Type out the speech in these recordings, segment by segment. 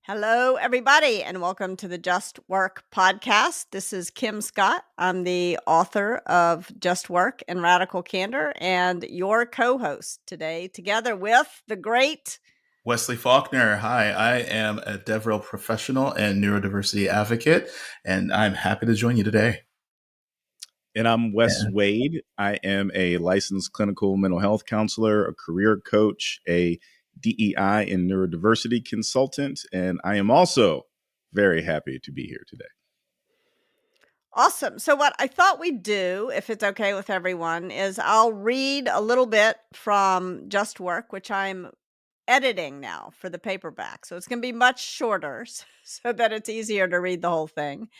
Hello, everybody, and welcome to the Just Work podcast. This is Kim Scott. I'm the author of Just Work and Radical Candor and your co-host today, together with the great Wesley Faulkner. Hi, I am a DevRel professional and neurodiversity advocate, and I'm happy to join you today. And I'm Wes Wade. I am a licensed clinical mental health counselor, a career coach, a DEI and neurodiversity consultant, and I am also very happy to be here today. Awesome. So what I thought we'd do, if it's okay with everyone, is I'll read a little bit from Just Work, which I'm editing now for the paperback. So it's going to be much shorter so that it's easier to read the whole thing.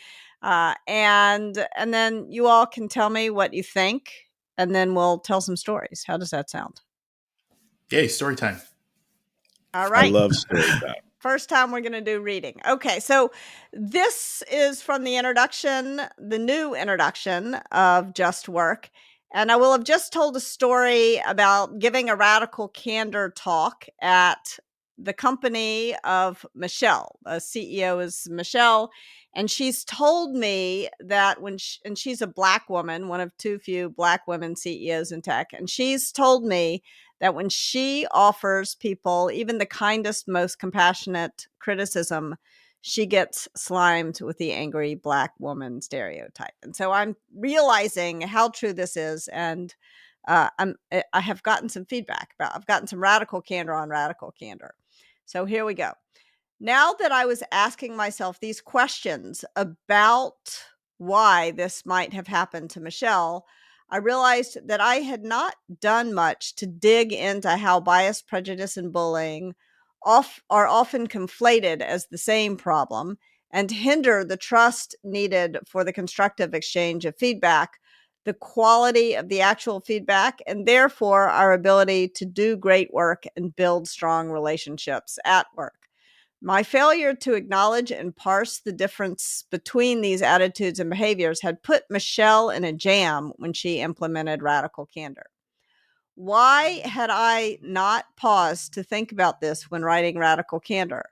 And then you all can tell me what you think, and then we'll tell some stories. How does that sound? Yay, story time. All right. I love story time. First time we're going to do reading. Okay, so this is from the introduction, the new introduction of Just Work. And I will have just told a story about giving a radical candor talk at the company of Michelle. The CEO is Michelle. And she's told me that and she's a Black woman, one of too few Black women CEOs in tech. And she's told me that when she offers people even the kindest, most compassionate criticism, she gets slimed with the angry Black woman stereotype. And so I'm realizing how true this is. And I have gotten some feedback I've gotten some radical candor on radical candor. So here we go. Now that I was asking myself these questions about why this might have happened to Michelle, I realized that I had not done much to dig into how bias, prejudice, and bullying are often conflated as the same problem and hinder the trust needed for the constructive exchange of feedback, the quality of the actual feedback, and therefore our ability to do great work and build strong relationships at work. My failure to acknowledge and parse the difference between these attitudes and behaviors had put Michelle in a jam when she implemented radical candor. Why had I not paused to think about this when writing radical candor?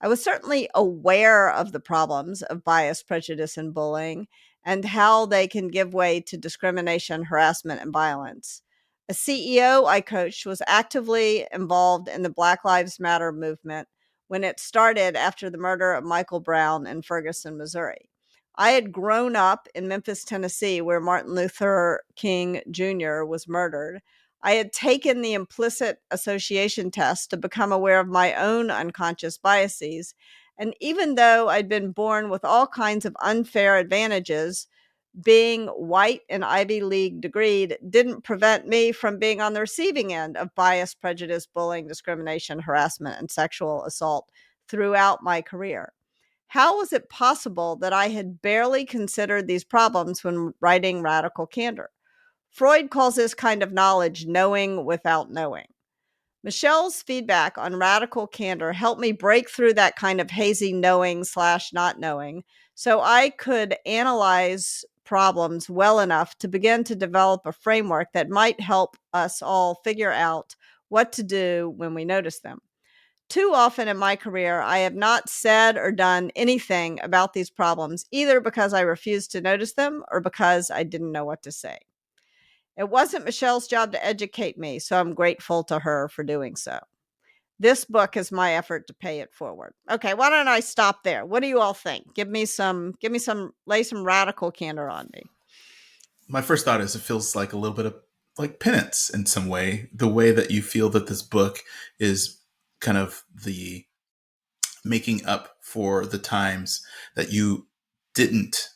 I was certainly aware of the problems of bias, prejudice, and bullying and how they can give way to discrimination, harassment, and violence. A CEO I coached was actively involved in the Black Lives Matter movement when it started after the murder of Michael Brown in Ferguson, Missouri. I had grown up in Memphis, Tennessee, where Martin Luther King Jr. was murdered. I had taken the implicit association test to become aware of my own unconscious biases. And even though I'd been born with all kinds of unfair advantages, being white and Ivy League degreed didn't prevent me from being on the receiving end of bias, prejudice, bullying, discrimination, harassment, and sexual assault throughout my career. How was it possible that I had barely considered these problems when writing Radical Candor? Freud calls this kind of knowledge knowing without knowing. Michelle's feedback on radical candor helped me break through that kind of hazy knowing/not knowing so I could analyze problems well enough to begin to develop a framework that might help us all figure out what to do when we notice them. Too often in my career, I have not said or done anything about these problems, either because I refused to notice them or because I didn't know what to say. It wasn't Michelle's job to educate me, so I'm grateful to her for doing so. This book is my effort to pay it forward. Okay, why don't I stop there? What do you all think? Lay some radical candor on me. My first thought is it feels like a little bit of like penance in some way, the way that you feel that this book is kind of the making up for the times that you didn't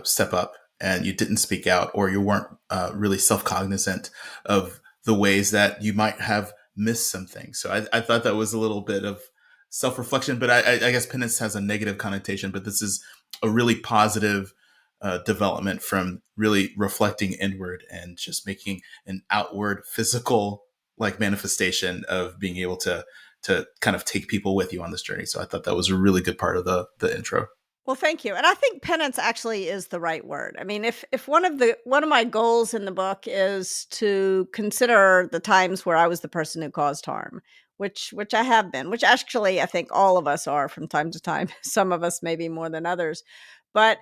step up and you didn't speak out, or you weren't really self-cognizant of the ways that you might have missed some things. So I thought that was a little bit of self-reflection, but I guess penance has a negative connotation, but this is a really positive development from really reflecting inward and just making an outward physical like manifestation of being able to kind of take people with you on this journey. So I thought that was a really good part of the intro. Well, thank you. And I think penance actually is the right word. I mean, if one of my goals in the book is to consider the times where I was the person who caused harm, which I have been, which actually I think all of us are from time to time. Some of us maybe more than others. But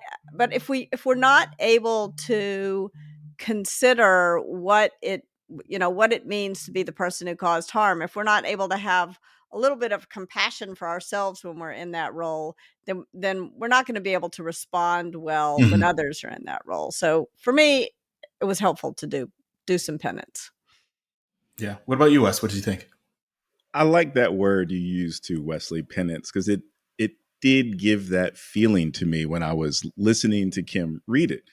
if we're not able to consider what it means to be the person who caused harm, if we're not able to have a little bit of compassion for ourselves when we're in that role, then we're not going to be able to respond well when Mhm. others are in that role. So for me, it was helpful to do some penance. Yeah. What about you, Wes? What did you think? I like that word you used to Wesley, penance, because it did give that feeling to me when I was listening to Kim read it.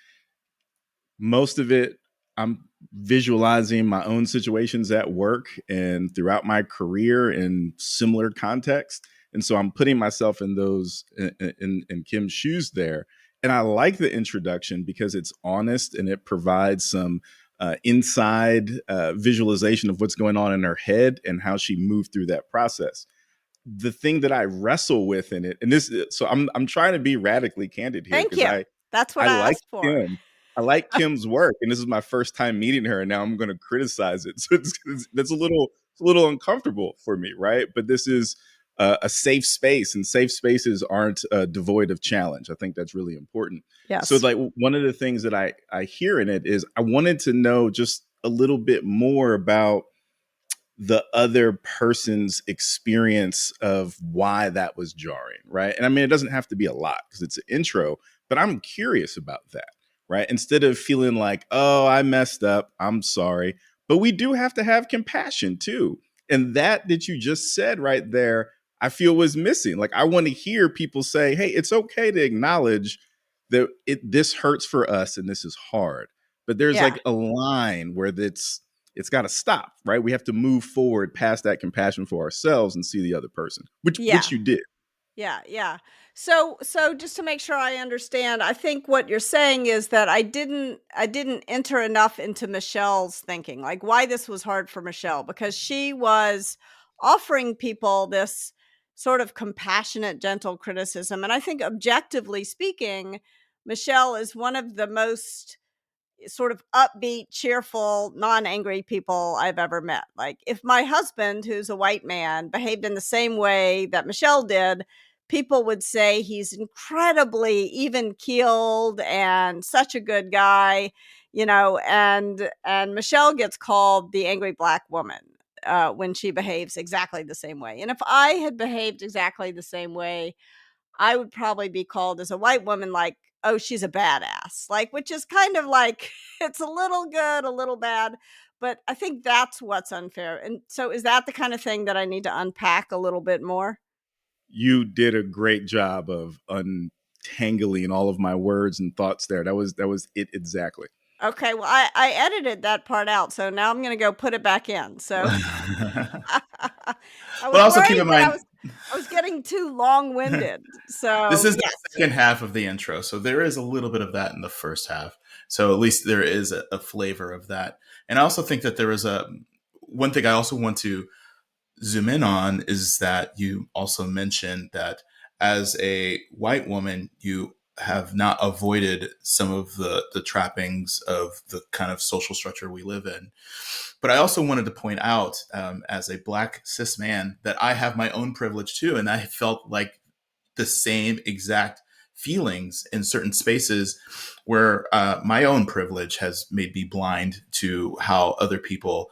Most of it, I'm visualizing my own situations at work and throughout my career in similar contexts. And so I'm putting myself in those in Kim's shoes there. And I like the introduction because it's honest and it provides some inside visualization of what's going on in her head and how she moved through that process. The thing that I wrestle with in it, and this, so I'm trying to be radically candid here Thank because you. That's what I I like asked for. Kim. I like Kim's work, and this is my first time meeting her, and now I'm going to criticize it. So that's a little uncomfortable for me, right? But this is a safe space, and safe spaces aren't devoid of challenge. I think that's really important. So, Yes. like one of the things that I hear in it is I wanted to know just a little bit more about the other person's experience of why that was jarring, right? And I mean, it doesn't have to be a lot because it's an intro, but I'm curious about that, right? Instead of feeling like, oh, I messed up, I'm sorry. But we do have to have compassion too. And that you just said right there, I feel was missing. Like, I want to hear people say, hey, it's okay to acknowledge that this hurts for us and this is hard. But there's Yeah. like a line where it's got to stop, right? We have to move forward past that compassion for ourselves and see the other person, Yeah. which you did. Yeah, yeah. So just to make sure I understand, I think what you're saying is that I didn't enter enough into Michelle's thinking, like why this was hard for Michelle, because she was offering people this sort of compassionate, gentle criticism. And I think objectively speaking, Michelle is one of the most sort of upbeat, cheerful, non-angry people I've ever met. Like if my husband, who's a white man, behaved in the same way that Michelle did, people would say he's incredibly even keeled and such a good guy, and Michelle gets called the angry black woman when she behaves exactly the same way. And if I had behaved exactly the same way, I would probably be called as a white woman, like, oh, she's a badass, like, which is kind of like, it's a little good, a little bad. But I think that's what's unfair. And so is that the kind of thing that I need to unpack a little bit more? You did a great job of untangling all of my words and thoughts there. That was it exactly. Okay. Well, I edited that part out. So now I'm going to go put it back in. So But I was also keep worried in that I mind, was, I was getting too long winded. this So is the yes. second half of the intro, so there is a little bit of that in the first half. So at least there is a flavor of that. And I also think that there is a one thing I also want to zoom in on is that you also mentioned that as a white woman, you have not avoided some of the trappings of the kind of social structure we live in. But I also wanted to point out, as a black cis man, that I have my own privilege too, and I felt like the same exact feelings in certain spaces where my own privilege has made me blind to how other people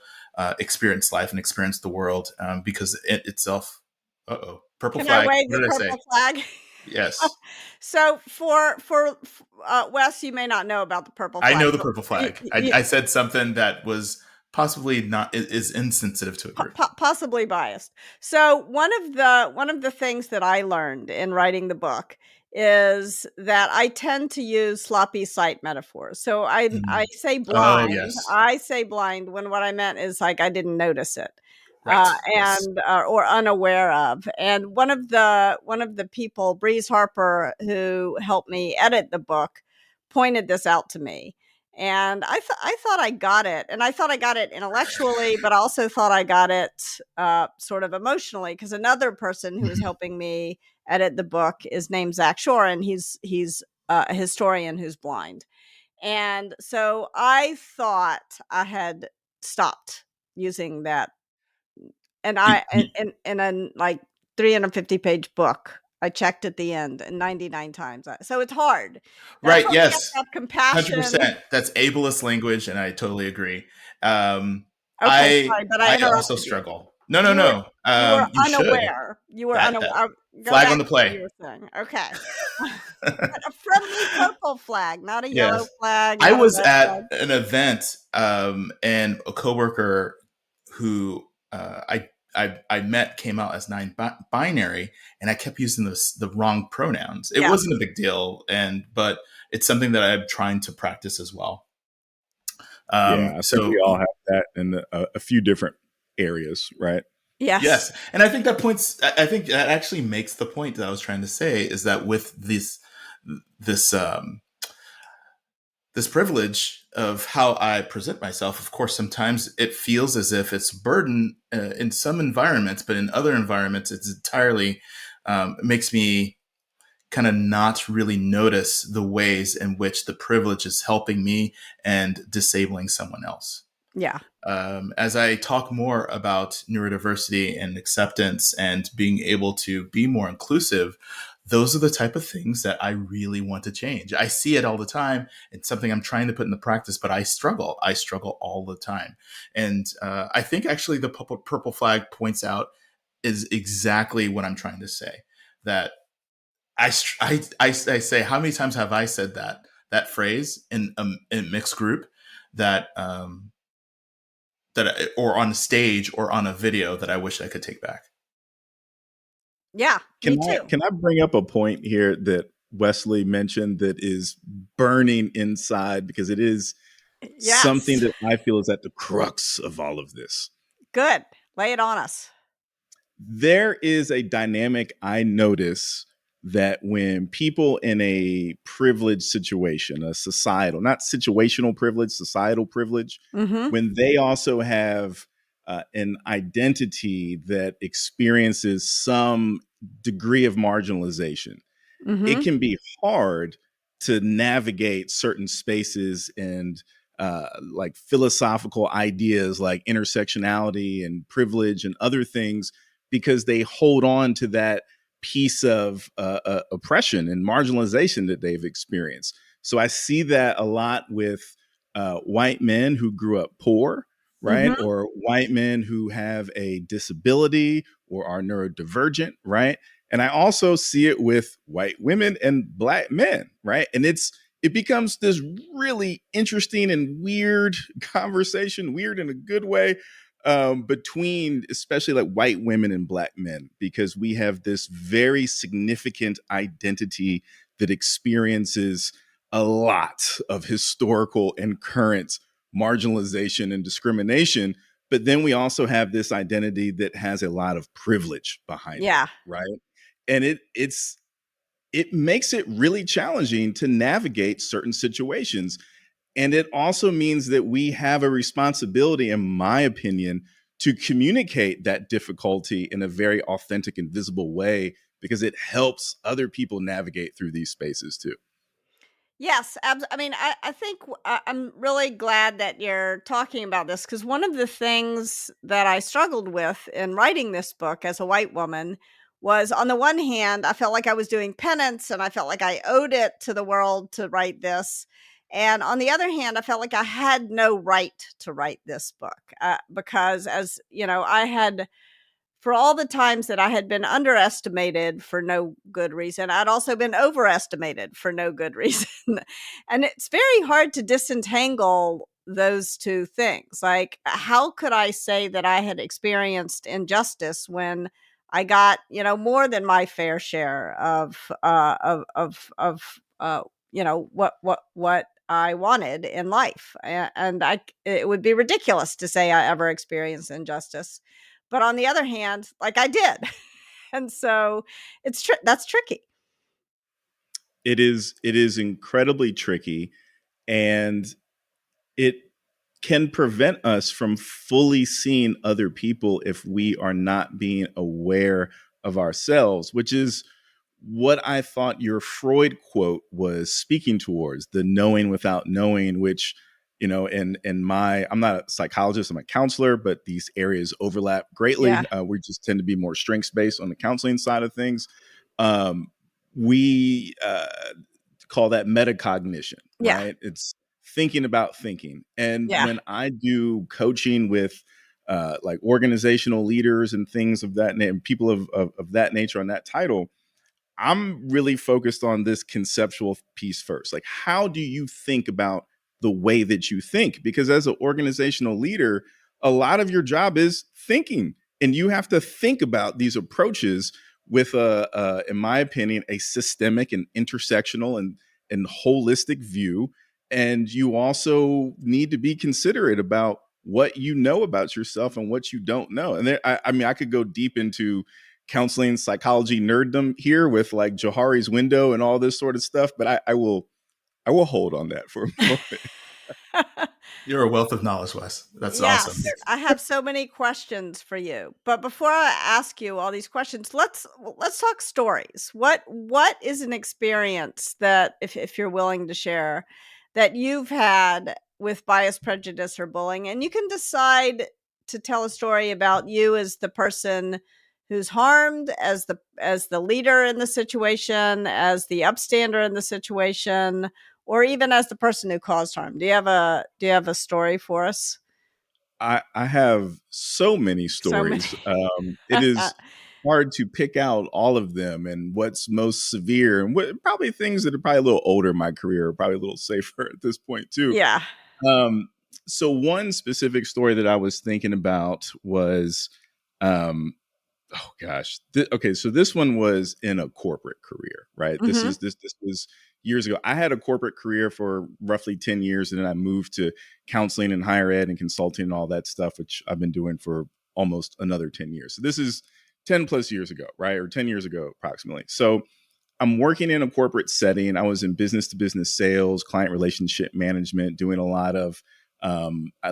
experience life and experience the world, because it itself. Purple Can I flag. wave What the did I say? purple flag? Yes, So Wes, you may not know about the purple I flag. know the purple flag. I said something that was possibly not is insensitive to a group. Possibly biased. So one of the things that I learned in writing the book is that I tend to use sloppy sight metaphors. So I Mhm. say Oh blind. yes, I say blind when what I meant is like I didn't notice it. right. Yes. And or unaware of. And one of the people, Breeze Harper, who helped me edit the book, pointed this out to me, and I thought I got it, and I thought I got it intellectually, but I also thought I got it sort of emotionally, because another person who is Mhm. helping me edit the book is named Zach Shore, and he's a historian who's blind, and so I thought I had stopped using that And Y- I y- in a, like, 350-page book, I checked at the end and 99 times. So it's hard. That's right. why we have to Yes. have compassion. 100%. That's ableist language, and I totally agree. Um, Okay, sorry, but I I also interrupted you. struggle. No, no, You were no. you were You should. unaware. You were That unaware. Go flag back on the to what play. you were saying. Okay. But a friendly purple flag, not a yellow Yes. flag, I not a was red at flag. an event, and a coworker who I met came out as binary, and I kept using the wrong pronouns. It Yeah. wasn't a big deal, but it's something that I'm trying to practice as well. Yeah, I think we So all have that in a few different areas, right? Yes. yes, and I think that points. I think that actually makes the point that I was trying to say is that with this this privilege of how I present myself, of course, sometimes it feels as if it's a burden in some environments, but in other environments, it's entirely it makes me kind of not really notice the ways in which the privilege is helping me and disabling someone else. Yeah. As I talk more about neurodiversity and acceptance and being able to be more inclusive, those are the type of things that I really want to change. I see it all the time. It's something I'm trying to put into practice, but I struggle. I struggle all the time. And I think actually the purple flag points out is exactly what I'm trying to say. That I say, how many times have I said that phrase in a mixed group that or on stage or on a video that I wish I could take back. Yeah, Can me too. I bring up a point here that Wesley mentioned that is burning inside because it is something Yes. that I feel is at the crux of all of this. Good. Lay it on us. There is a dynamic I notice that when people in a privileged situation, a societal, not situational privilege, societal privilege, Mhm. when they also have an identity that experiences some degree of marginalization, it Mhm. can be hard to navigate certain spaces and like philosophical ideas like intersectionality and privilege and other things because they hold on to that piece of oppression and marginalization that they've experienced. So I see that a lot with white men who grew up poor, right? Mhm. Or white men who have a disability or are neurodivergent, right? And I also see it with white women and black men, right? And it becomes this really interesting and weird conversation, weird in a good way, between especially like white women and black men, because we have this very significant identity that experiences a lot of historical and current marginalization and discrimination. But then we also have this identity that has a lot of privilege behind it, Yeah. right? And it makes it really challenging to navigate certain situations. And it also means that we have a responsibility, in my opinion, to communicate that difficulty in a very authentic and visible way because it helps other people navigate through these spaces too. Yes, I mean, I think I'm really glad that you're talking about this because one of the things that I struggled with in writing this book as a white woman was, on the one hand, I felt like I was doing penance and I felt like I owed it to the world to write this. And on the other hand, I felt like I had no right to write this book because, as you know, I had, for all the times that I had been underestimated for no good reason, I'd also been overestimated for no good reason. And it's very hard to disentangle those two things. Like, how could I say that I had experienced injustice when I got, more than my fair share of what I wanted in life. And it would be ridiculous to say I ever experienced injustice. But on the other hand, like, I did. And so that's tricky. It is incredibly tricky, and it can prevent us from fully seeing other people if we are not being aware of ourselves, which is what I thought your Freud quote was speaking towards, the knowing without knowing, which and I'm not a psychologist, I'm a counselor, but these areas overlap greatly. Yeah. We just tend to be more strengths based on the counseling side of things. We call that metacognition, Yeah. right? It's thinking about thinking. And Yeah. when I do coaching with like organizational leaders and things of that name, people of that nature on that title, I'm really focused on this conceptual piece first. Like, how do you think about the way that you think? Because as an organizational leader, a lot of your job is thinking, and you have to think about these approaches with in my opinion, a systemic and intersectional and holistic view. And you also need to be considerate about what you know about yourself and what you don't know. And I mean, I could go deep into counseling psychology nerddom here with like Johari's window and all this sort of stuff, but I will hold on that for a moment. You're a wealth of knowledge, Wes. That's awesome. Yes, I have so many questions for you. But before I ask you all these questions, let's talk stories. What is an experience that if you're willing to share that you've had with bias, prejudice, or bullying, and you can decide to tell a story about you as the person who's harmed, as the leader in the situation, as the upstander in the situation, or even as the person who caused harm. Do you have a story for us? I have so many So many. stories. It is hard to pick out all of them and what's most severe and what probably things that are probably a little older in my career are probably a little safer at this point too. Yeah. Um, so one specific story that I was thinking about was, oh gosh, okay. So this one was in a corporate career, right? Mhm. This was years ago. I had a corporate career for roughly 10 years, and then I moved to counseling and higher ed and consulting and all that stuff, which I've been doing for almost another 10 years. So this is 10 plus years ago, right? Or 10 years ago, approximately. So I'm working in a corporate setting. I was in business to business sales, client relationship management, doing a lot of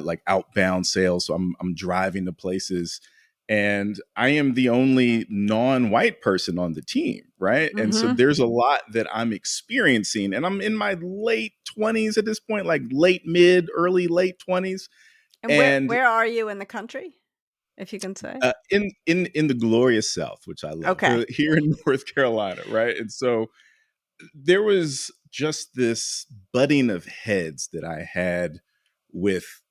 like outbound sales. So I'm driving to places, and I am the only non-white person on the team, right? And so Mhm. there's a lot that I'm experiencing, and I'm in my late 20s at this point, like early late 20s, And where and where are you in the country, if you can say? in the glorious South, which I love, Okay. here in North Carolina, right? And so there was just this butting of heads that I had with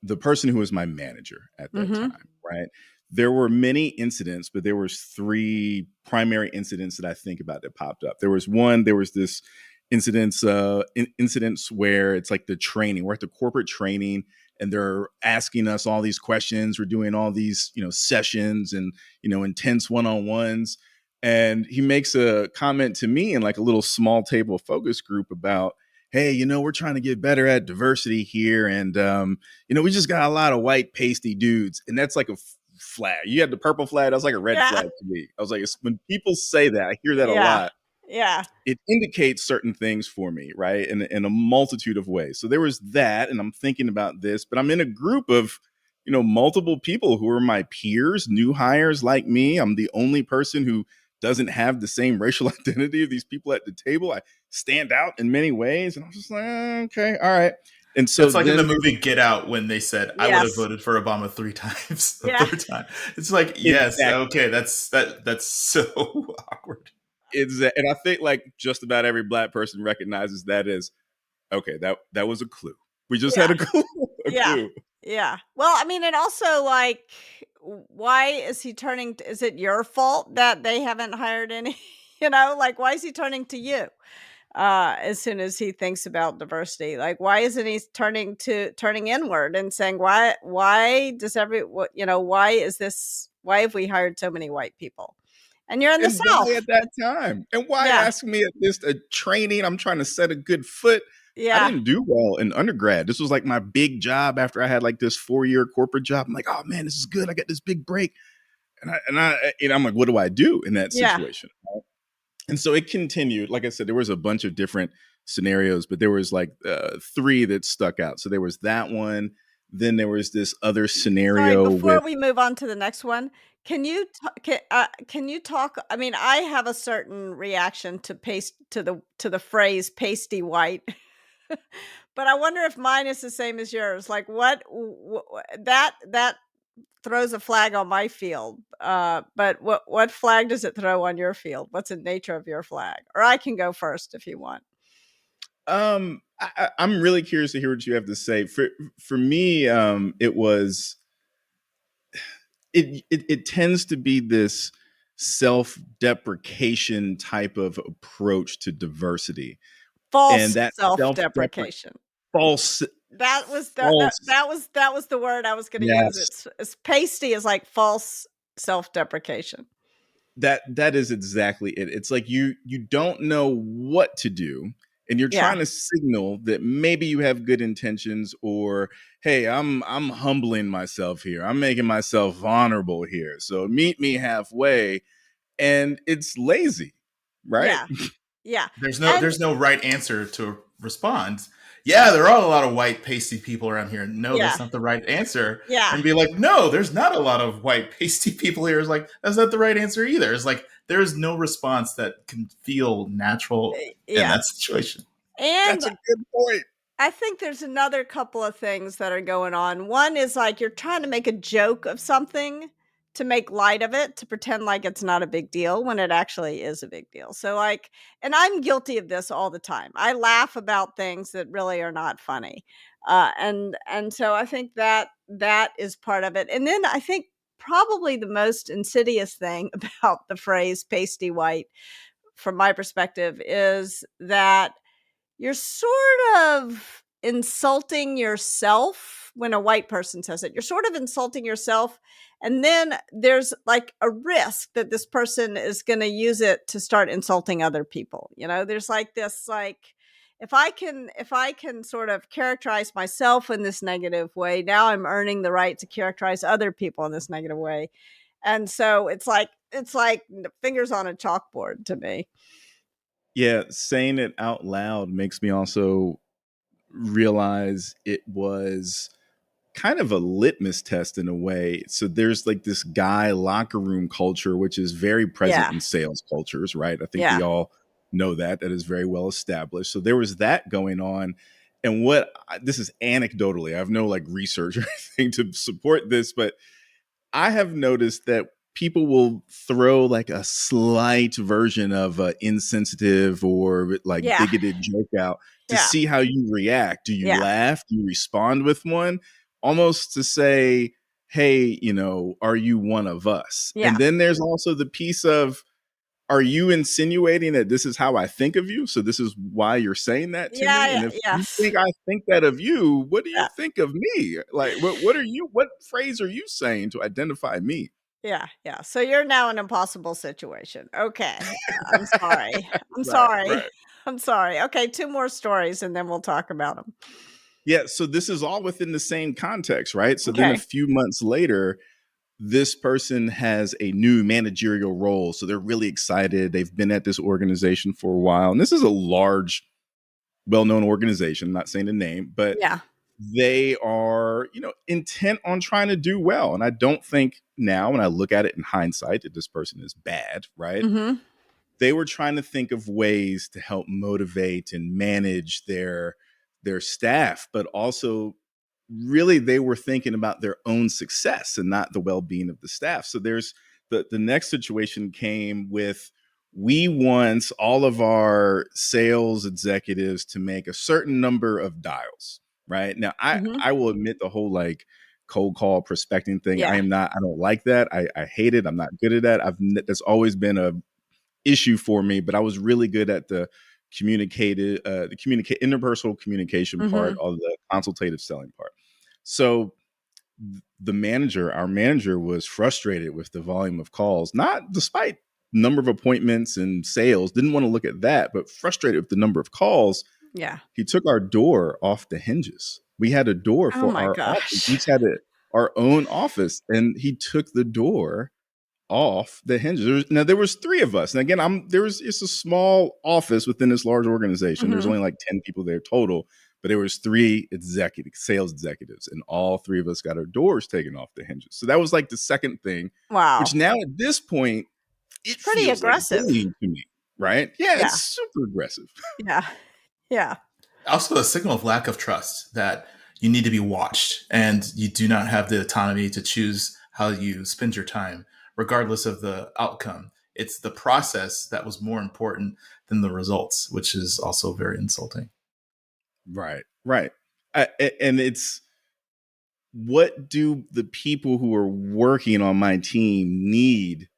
the person who was my manager at that Mhm. time, right? There were many incidents, but there was three primary incidents that I think about that popped up. There was this incidents where it's like the training. We're at the corporate training and they're asking us all these questions. We're doing all these, sessions and, intense one-on-ones. And he makes a comment to me in like a little small table focus group about, hey, we're trying to get better at diversity here. And, we just got a lot of white pasty dudes. And that's like a flag. You had the purple flag. That was like a red Yeah. flag to me. I was like, when people say that, I hear that a Yeah. lot. Yeah. It indicates certain things for me, right? In a multitude of ways. So there was that, and I'm thinking about this, but I'm in a group of, multiple people who are my peers, new hires like me. I'm the only person who doesn't have the same racial identity of these people at the table. I stand out in many ways, and I'm just like, okay, all right. And so That's like in the then, movie Get Out when they said, "I would have Yes. voted for Obama 3 times." The Yeah. third time, it's like, yes, exactly, okay, that's so awkward. and I think like just about every black person recognizes that as okay. That was a clue. We just Yeah. had a clue, a Yeah. clue. Yeah. Well, I mean, and also like, why is he turning is it your fault that they haven't hired any, like why is he turning to you? As soon as he thinks about diversity, like why isn't he turning inward and saying why does why have we hired so many white people? And you're in the And why South. at that time? And why Yeah. ask me at this training? I'm trying to set a good foot. I Yeah. didn't do well in undergrad. This was like my big job after I had like this 4-year corporate job. I'm like, oh man, this is good. I got this big break. I'm like, what do I do in that Yeah. situation? And so it continued. Like I said, there was a bunch of different scenarios, but there was like three that stuck out. So there was that one. Then there was this other Sorry, scenario before with we move on to the next one, can you talk? I mean, I have a certain reaction to the phrase "pasty white," But I wonder if mine is the same as yours. Like that throws a flag on my field. But what flag does it throw on your field? What's the nature of your flag? Or I can go first if you want. I'm really curious to hear what you have to say. For me, it tends to be this self-deprecation type of approach to diversity, and False that self-deprecation. false That was false that was the word I was going to use. yes, It's pasty is like false self-deprecation. that is exactly it. It's like you don't know what to do, and you're Yeah. trying to signal that maybe you have good intentions, or hey, I'm humbling myself here, I'm making myself vulnerable here, so meet me halfway. And it's lazy, right? Yeah. Yeah. And There's no right answer to respond. Yeah, there are a lot of white pasty people around here. No, yeah. that's not the right answer. Yeah. And be like, no, there's not a lot of white pasty people here. It's like, that's not the right answer either. It's like, there is no response that can feel natural in Yeah. that situation. And That's a good point. I think there's another couple of things that are going on. One is like you're trying to make a joke of something to make light of it, to pretend like it's not a big deal when it actually is a big deal. So like, and I'm guilty of this all the time. I laugh about things that really are not funny. And so I think that is part of it. And then I think probably the most insidious thing about the phrase pasty white from my perspective is that you're sort of insulting yourself when a white person says it. You're sort of insulting yourself. And then there's like a risk that this person is going to use it to start insulting other people. You know, there's like this, like, if I can sort of characterize myself in this negative way, now I'm earning the right to characterize other people in this negative way. And so it's like fingers on a chalkboard to me. Yeah, saying it out loud makes me also realize it was kind of a litmus test in a way. So there's like this guy locker room culture, which is very present Yeah. in sales cultures, right? I think Yeah. we all know that is very well established. So there was that going on. And what this is anecdotally, I have no like research or anything to support this, but I have noticed that people will throw like a slight version of insensitive or like Yeah. bigoted joke out to Yeah. see how you react. Do you Yeah. laugh? Do you respond with one? Almost to say, hey, you know, are you one of us? Yeah. And then there's also the piece of, are you insinuating that this is how I think of you? So this is why you're saying that to me? And if you Yes. think I think that of you, what do you Yeah. think of me? Like, what phrase are you saying to identify me? Yeah. So you're now in an impossible situation. Okay. I'm sorry. I'm Right, sorry. right. I'm sorry. Okay, 2 more stories and then we'll talk about them. Yeah, so this is all within the same context, right? So then a Okay. few months later, this person has a new managerial role. So they're really excited. They've been at this organization for a while. And this is a large, well-known organization, I'm not saying the name, but Yeah. they are, you know, intent on trying to do well. And I don't think now, when I look at it in hindsight, that this person is bad, right? Mhm. They were trying to think of ways to help motivate and manage their staff, but also really they were thinking about their own success and not the well-being of the staff. So there's the next situation came with, we want all of our sales executives to make a certain number of dials, right? Now Mhm. I will admit the whole like cold call prospecting thing, Yeah. I don't like that. I hate it. I'm not good at that. That's always been a issue for me, but I was really good at the interpersonal communication part, Mhm. or the consultative selling part. So our manager was frustrated with the volume of calls, not despite number of appointments and sales, didn't want to look at that, but frustrated with the number of calls. Yeah. He took our door off the hinges. We had a door Oh for my our office. We gosh. each had our own office, and he took the door off the hinges. There was 3 of us. And again, it's a small office within this large organization. There's Mhm. only like 10 people there total, but there was 3 sales executives, and all 3 of us got our doors taken off the hinges. So that was like the second thing, which Wow. now at this point, It's it pretty feels like aggressive. bullying to me, right? Yeah, Yeah. it's super aggressive. Yeah. Yeah. also a signal of lack of trust that you need to be watched and you do not have the autonomy to choose how you spend your time, regardless of the outcome. It's the process that was more important than the results, which is also very insulting. Right, right. And it's, what do the people who are working on my team need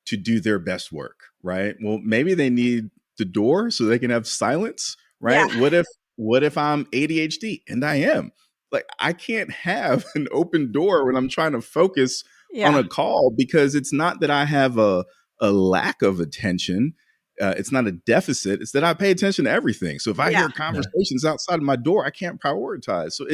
to do their best work, right? Well, maybe they need the door so they can have silence, Yeah. right? What if I'm ADHD, and I am? Like, I can't have an open door when I'm trying to focus on Yeah. a call, because it's not that I have a lack of attention. It's not a deficit. It's that I pay attention to everything. So if I Yeah. hear conversations outside of my door, I can't prioritize. So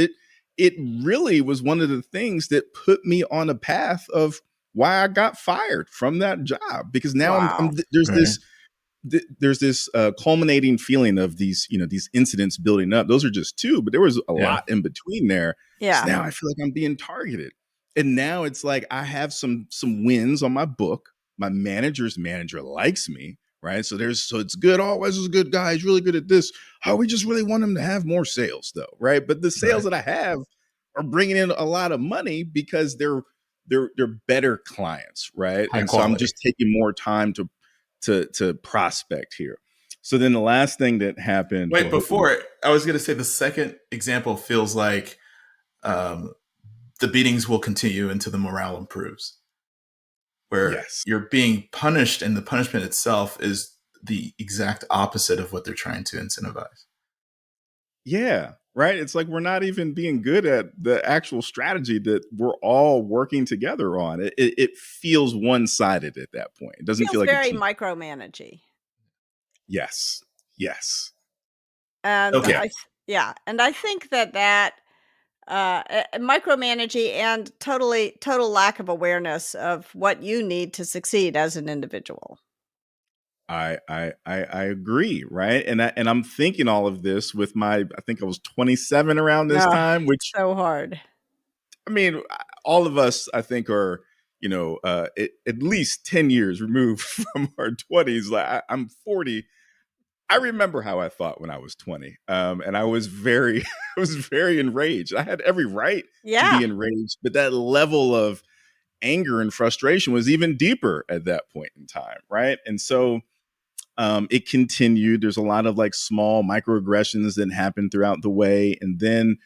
it really was one of the things that put me on a path of why I got fired from that job, because now Wow. there's Right. this culminating feeling of these incidents building up. Those are just two, but there was a Yeah. lot in between there. So Yeah. now I feel like I'm being targeted, and now it's like I have some wins on my book. My manager's manager likes me, right? So it's good. Oh, Wes is a good guy. He's really good at this. Oh, we just really want him to have more sales, though, right? But the sales Right. that I have are bringing in a lot of money because they're better clients, right? High And so I'm quality. just taking more time to prospect here. So then the last thing that happened. Wait, Well, before I was going to say the second example feels like um, the beatings will continue until the morale improves, where yes, you're being punished and the punishment itself is the exact opposite of what they're trying to incentivize. yeah, right. It's like we're not even being good at the actual strategy that we're all working together on. It feels one sided at that point. It doesn't feel Feels like a very team. micromanagey. Yes, yes, And Okay. yeah. I think that micromanaging and total lack of awareness of what you need to succeed as an individual. I agree, right? And I'm thinking all of this with I think I was 27 around this No, time, which, so hard. I mean, all of us, I think, are at least 10 years removed from our 20s. Like, I'm 40. I remember how I thought when I was 20, and I was very, I was very enraged. I had every right to Yeah. be enraged, but that level of anger and frustration was even deeper at that point in time, right? And so it continued. There's a lot of like small microaggressions that happen throughout the way, and then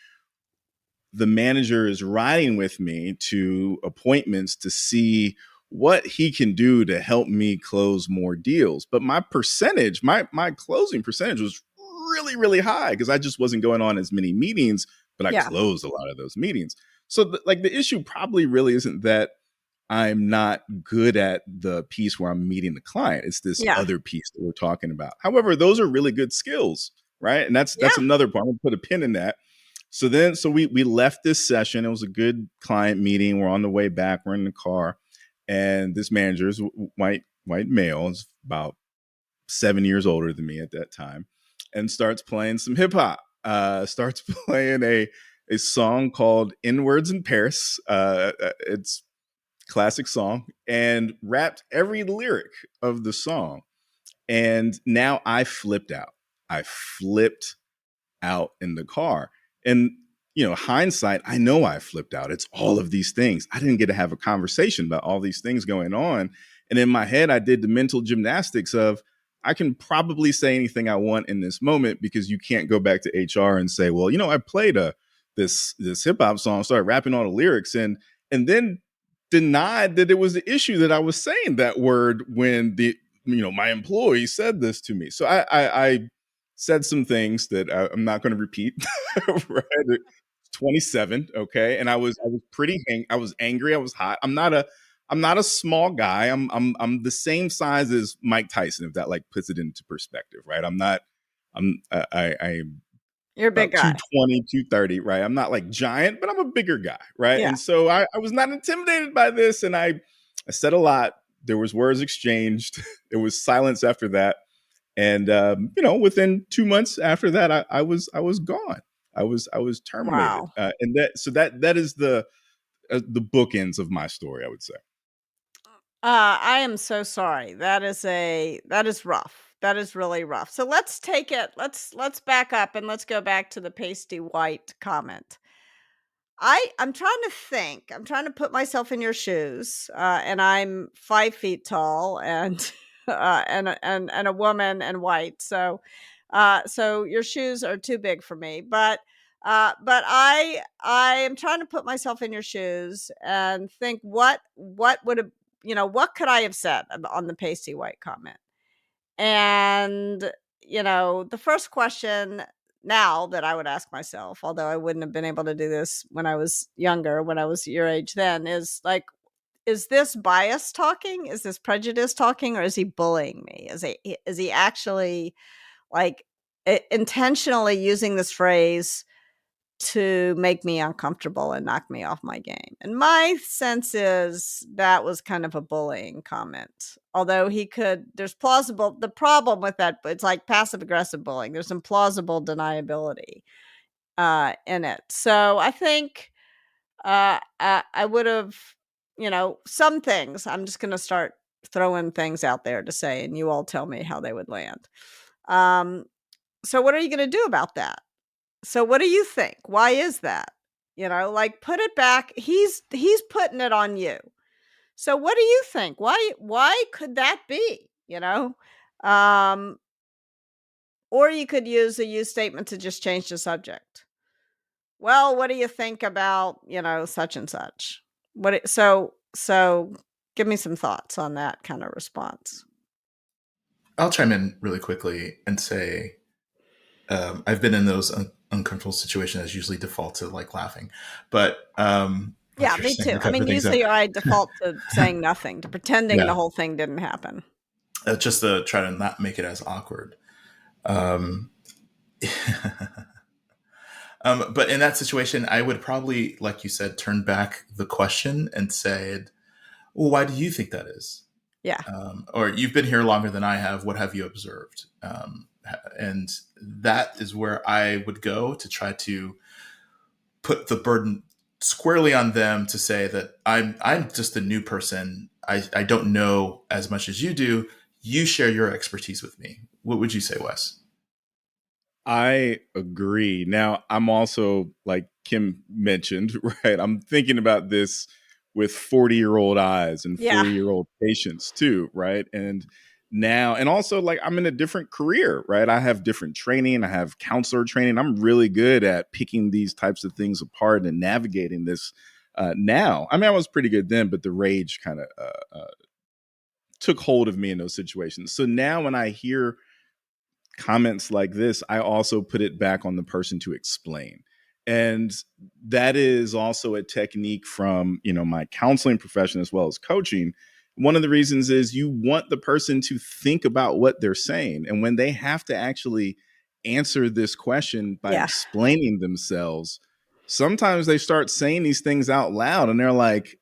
the manager is riding with me to appointments to see what he can do to help me close more deals. But my percentage, my closing percentage was really, really high because I just wasn't going on as many meetings, but I Yeah. closed a lot of those meetings. So the issue probably really isn't that I'm not good at the piece where I'm meeting the client. It's this Yeah. other piece that we're talking about. However, those are really good skills, right? And that's Yeah. another part. I'm gonna put a pin in that. So we left this session. It was a good client meeting. We're on the way back. We're in the car, and this manager is white male, is about 7 years older than me at that time, and starts playing some hip hop. Starts playing a song called "In Words in Paris." It's classic song, and rapped every lyric of the song. And now I flipped out. I flipped out in the car. And, hindsight, I know I flipped out. It's all of these things. I didn't get to have a conversation about all these things going on. And in my head, I did the mental gymnastics of, I can probably say anything I want in this moment because you can't go back to HR and say, well, I played this hip hop song, started rapping all the lyrics, and then denied that it was the issue that I was saying that word when my employee said this to me. So I said some things that I'm not going to repeat. Right? 27, okay, and I was I was angry. I was hot. I'm not a small guy. I'm the same size as Mike Tyson, if that like puts it into perspective, right? I'm not. I'm You're a big about guy. 220, 230, right? I'm not like giant, but I'm a bigger guy, right? Yeah. And so I was not intimidated by this, and I said a lot. There was words exchanged. There was silence after that, and within 2 months after that, I was gone. I was terminated, Wow. and that is the bookends of my story, I would say. I am so sorry. That is rough. That is really rough. So let's take it. Let's back up and let's go back to the pasty white comment. I'm trying to think. I'm trying to put myself in your shoes, and I'm 5 feet tall and and a woman and white. So, so your shoes are too big for me. But I am trying to put myself in your shoes and think what would have, what could I have said on the pasty white comment? And, the first question now that I would ask myself, although I wouldn't have been able to do this when I was younger, when I was your age then, is like, is this bias talking? Is this prejudice talking? Or is he bullying me? Is he actually like intentionally using this phrase to make me uncomfortable and knock me off my game? And my sense is that was kind of a bullying comment. Although there's plausible, the problem with that, it's like passive aggressive bullying. There's some plausible deniability in it. So I think I would have, some things. I'm just going to start throwing things out there to say, and you all tell me how they would land. So what are you going to do about that? So what do you think? Why is that? Like, put it back. He's putting it on you. So what do you think? Why could that be? Or you could use a you statement to just change the subject. Well, what do you think about, such and such? So give me some thoughts on that kind of response. I'll chime in really quickly and say I've been in those uncomfortable situations. As usually default to like laughing, but yeah, me too. I mean, usually I default to saying nothing, to pretending the whole thing didn't happen. Just to try to not make it as awkward. But in that situation, I would probably, like you said, turn back the question and said, well, why do you think that is? Yeah. Or you've been here longer than I have. What have you observed? And that is where I would go to try to put the burden squarely on them to say that I'm just a new person. I don't know as much as you do. You share your expertise with me. What would you say, Wes? I agree. Now, I'm also, like Kim mentioned, right? I'm thinking about this with 40-year-old eyes and 40-year-old patience too, right? And also like I'm in a different career, right? I have different training. I have counselor training. I'm really good at picking these types of things apart and navigating this now. I mean, I was pretty good then, but the rage kind of took hold of me in those situations. So now when I hear comments like this, I also put it back on the person to explain. And that is also a technique from, my counseling profession as well as coaching. One of the reasons is you want the person to think about what they're saying. And when they have to actually answer this question by explaining themselves, sometimes they start saying these things out loud and they're like,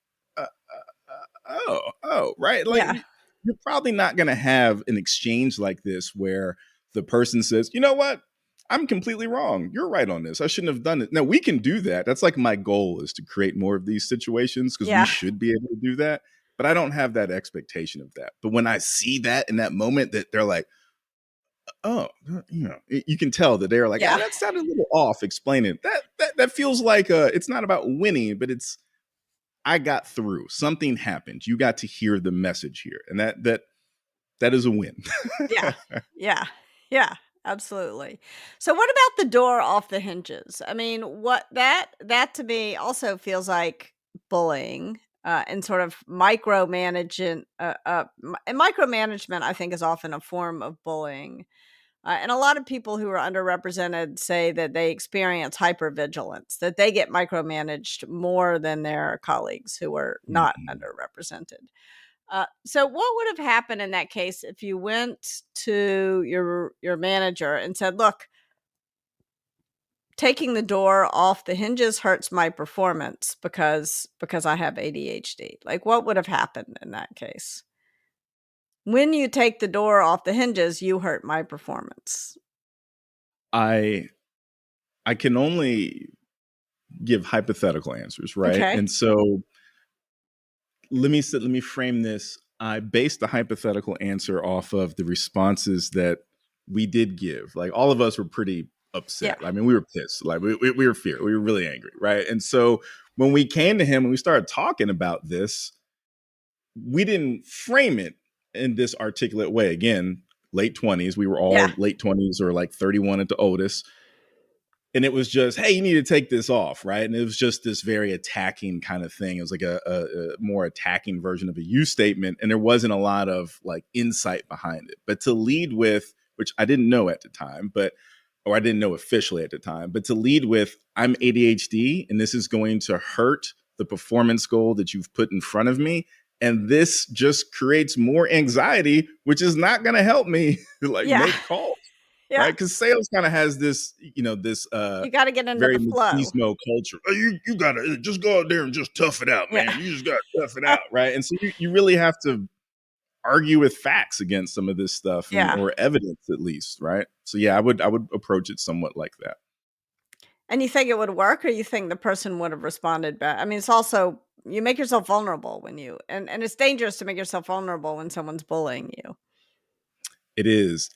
right. Like you're probably not going to have an exchange like this where the person says, you know what? I'm completely wrong. You're right on this. I shouldn't have done it. Now we can do that. That's like my goal, is to create more of these situations, because we should be able to do that. But I don't have that expectation of that. But when I see that in that moment, that they're like, oh, you can tell that they're like, that sounded a little off explaining that feels like it's not about winning, but it's, I got through. Something happened. You got to hear the message here. And that is a win. Yeah, absolutely. So what about the door off the hinges? I mean, what that to me also feels like bullying and sort of micromanagement. And micromanagement, I think, is often a form of bullying. And a lot of people who are underrepresented say that they experience hypervigilance, that they get micromanaged more than their colleagues who are not underrepresented. So what would have happened in that case if you went to your manager and said, look, taking the door off the hinges hurts my performance because I have ADHD? Like, what would have happened in that case? When you take the door off the hinges, you hurt my performance. I can only give hypothetical answers, right? Okay. And so let me frame this. I based the hypothetical answer off of the responses that we did give. Like all of us were pretty Yeah. upset. I mean, we were pissed. Like we were feared. We were really angry, right? And so when we came to him and we started talking about this, we didn't frame it in this articulate way. Again, late 20s. We were all Yeah. late 20s or like 31 at the oldest. And it was just, hey, you need to take this off, right? And it was just this very attacking kind of thing. It was like a more attacking version of a you statement, and there wasn't a lot of like insight behind it. But to lead with, which I didn't know at the time, or I didn't know officially at the time, but to lead with, I'm ADHD, and this is going to hurt the performance goal that you've put in front of me, and this just creates more anxiety, which is not going to help me like Yeah. make calls. Yeah. Right, because sales kind of has this, this You got to get into very the flow. machismo culture. Oh, you gotta just go out there and just tough it out, man. Yeah. You just gotta tough it out, right? And so you really have to argue with facts against some of this stuff, Yeah. or evidence at least, right? So yeah, I would approach it somewhat like that. And you think it would work, or you think the person would have responded back? I mean, it's also, you make yourself vulnerable when you, and it's dangerous to make yourself vulnerable when someone's bullying you. It is,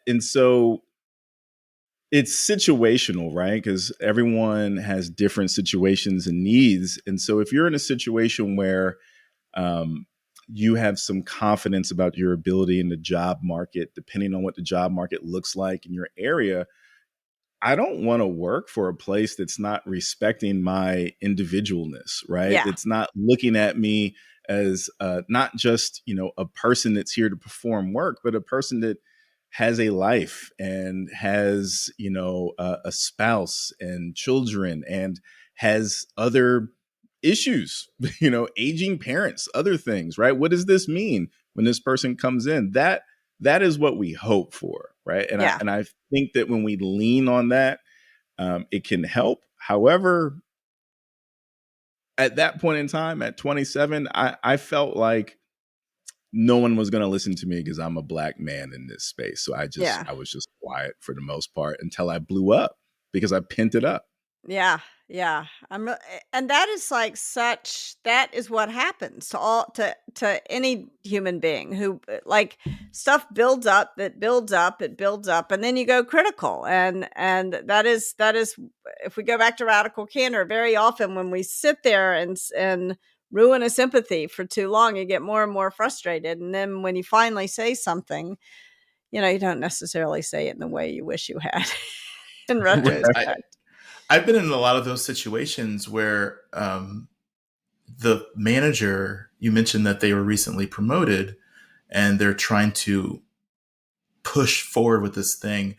and so it's situational, right? Because everyone has different situations and needs, and so if you're in a situation where you have some confidence about your ability in the job market, depending on what the job market looks like in your area, I don't want to work for a place that's not respecting my individualness, right? Yeah. It's not looking at me as not just, a person that's here to perform work, but a person that has a life and has, a spouse and children and has other issues, aging parents, other things, right? What does this mean when this person comes in? That is what we hope for, right? And Yeah. I think that when we lean on that, it can help. However, at that point in time, at 27, I felt like no one was going to listen to me because I'm a black man in this space. So Yeah. I was just quiet for the most part until I blew up because I pent it up. Yeah. Yeah. And that is like that is what happens to any human being who like stuff builds up, it builds up, and then you go critical. And that is, if we go back to radical candor, very often when we sit there and ruin a sympathy for too long, you get more and more frustrated. And then when you finally say something, you don't necessarily say it in the way you wish you had in retrospect. I've been in a lot of those situations where the manager, you mentioned that they were recently promoted and they're trying to push forward with this thing.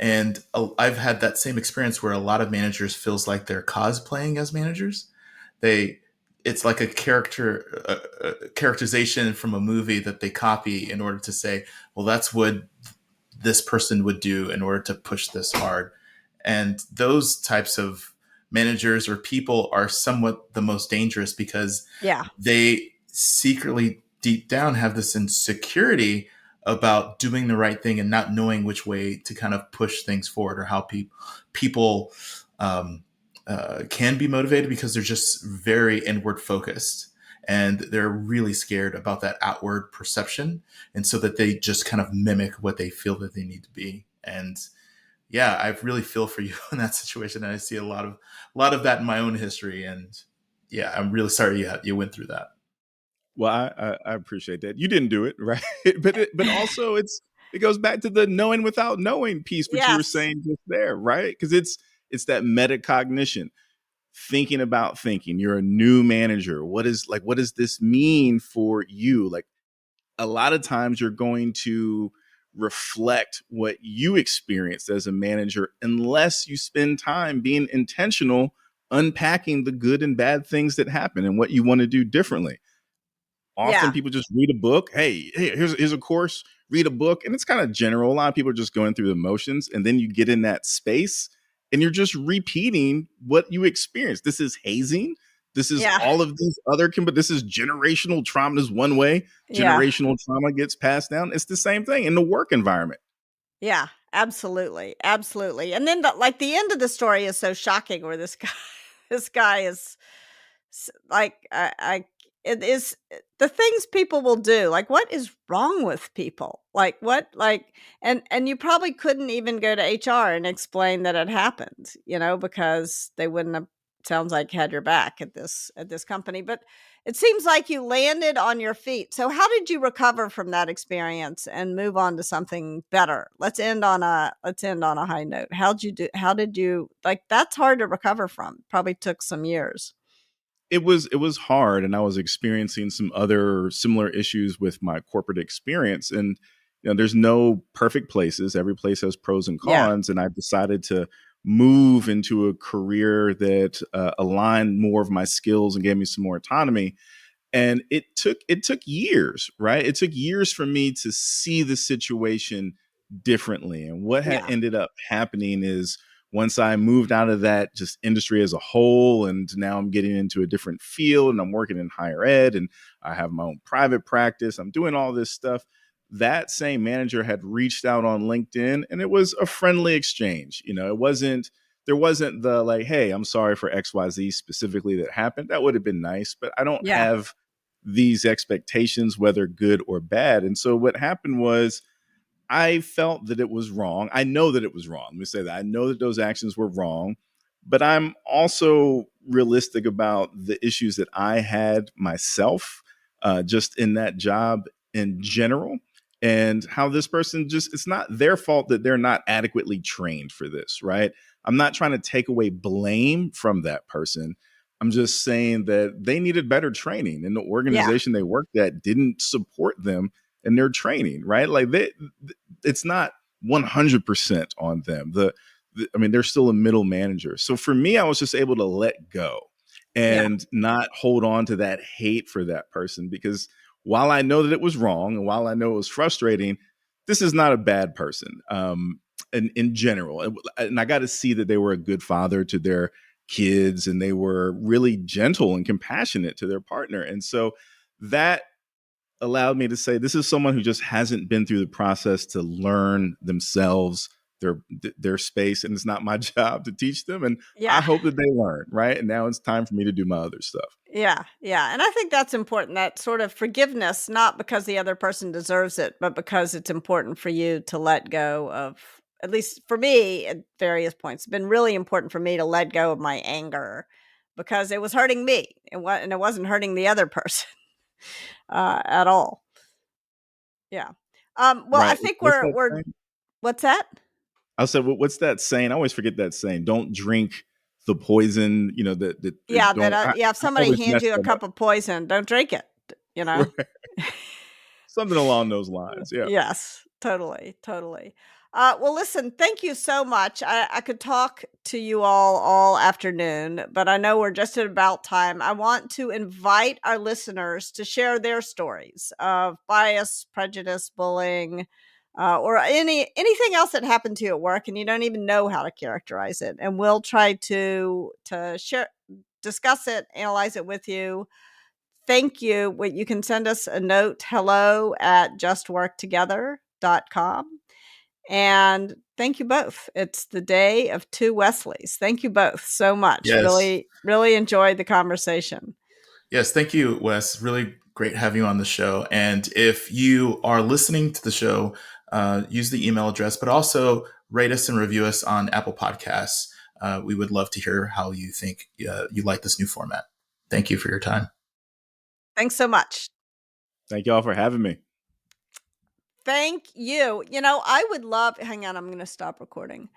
And I've had that same experience where a lot of managers feels like they're cosplaying as managers. It's like a characterization from a movie that they copy in order to say, well, that's what this person would do in order to push this hard. And those types of managers or people are somewhat the most dangerous because they secretly deep down have this insecurity about doing the right thing and not knowing which way to kind of push things forward, or how people can be motivated because they're just very inward focused and they're really scared about that outward perception. And so that they just kind of mimic what they feel that they need to be. And yeah, I really feel for you in that situation. And I see a lot of that in my own history. And yeah, I'm really sorry you went through that. Well, I appreciate that. You didn't do it, right? but also it goes back to the knowing without knowing piece, what you were saying just there, right? Because it's that metacognition, thinking about thinking. You're a new manager. What does this mean for you? Like a lot of times you're going to reflect what you experienced as a manager unless you spend time being intentional, unpacking the good and bad things that happen and what you want to do differently. Often people just read a book. Hey, here's a course, read a book. And it's kind of general. A lot of people are just going through the motions. And then you get in that space and you're just repeating what you experienced. This is hazing. This is all of these other, but this is generational trauma. Is one way generational trauma gets passed down. It's the same thing in the work environment. Yeah, absolutely. Absolutely. And then the end of the story is so shocking where this guy is like, it is the things people will do. Like, what is wrong with people? Like, what, like, and you probably couldn't even go to HR and explain that it happened, because they wouldn't have, sounds like, had your back at this company. But it seems like you landed on your feet. So how did you recover from that experience and move on to something better? Let's end on a high note. How did you, like, that's hard to recover from. Probably took some years. It was hard, and I was experiencing some other similar issues with my corporate experience. And there's no perfect places. Every place has pros and Yeah. cons, and I decided to move into a career that aligned more of my skills and gave me some more autonomy. And it took years, right? It took years for me to see the situation differently. And what had Yeah. ended up happening is, once I moved out of that just industry as a whole, and now I'm getting into a different field, and I'm working in higher ed, and I have my own private practice, I'm doing all this stuff. That same manager had reached out on LinkedIn, and it was a friendly exchange. There wasn't the, like, hey, I'm sorry for XYZ specifically that happened. That would have been nice, but I don't Yeah. have these expectations, whether good or bad. And so what happened was, I felt that it was wrong. I know that it was wrong. Let me say that. I know that those actions were wrong, but I'm also realistic about the issues that I had myself, just in that job in general, and how this person just, it's not their fault that they're not adequately trained for this, right? I'm not trying to take away blame from that person. I'm just saying that they needed better training, and the Yeah. organization they worked at didn't support them in their training, right? Like, it's not 100% on them. I mean, they're still a middle manager. So for me, I was just able to let go Yeah. and not hold on to that hate for that person, because while I know that it was wrong, and while I know it was frustrating, this is not a bad person. In general, and I got to see that they were a good father to their kids, and they were really gentle and compassionate to their partner. And so that allowed me to say, this is someone who just hasn't been through the process to learn themselves, their space, and it's not my job to teach them. And I Yeah. hope that they learn, right? And now it's time for me to do my other stuff. Yeah, yeah, and I think that's important, that sort of forgiveness, not because the other person deserves it, but because it's important for you to let go of, at least for me at various points, it's been really important for me to let go of my anger because it was hurting me, and it wasn't hurting the other person, at all. Yeah. Well, I Right. think What's that we're saying? what's that? I said, what's that saying? I always forget that saying. Don't drink the poison, Yeah, don't, yeah, if I somebody always hands mess you a that cup of poison, don't drink it, you up. know? Something along those lines. Yeah. Yes, totally, totally. Well, listen, thank you so much. I could talk to you all afternoon, but I know we're just at about time. I want to invite our listeners to share their stories of bias, prejudice, bullying, or anything else that happened to you at work, and you don't even know how to characterize it. And we'll try to share, discuss it, analyze it with you. Thank you. You can send us a note, hello@justworktogether.com. And thank you both. It's the day of two Wesleys. Thank you both so much. Yes. Really, really enjoyed the conversation. Yes, thank you, Wes. Really great having you on the show. And if you are listening to the show, use the email address, but also rate us and review us on Apple Podcasts. We would love to hear how you think you like this new format. Thank you for your time. Thanks so much. Thank y'all for having me. Thank you. I would love, hang on, I'm going to stop recording.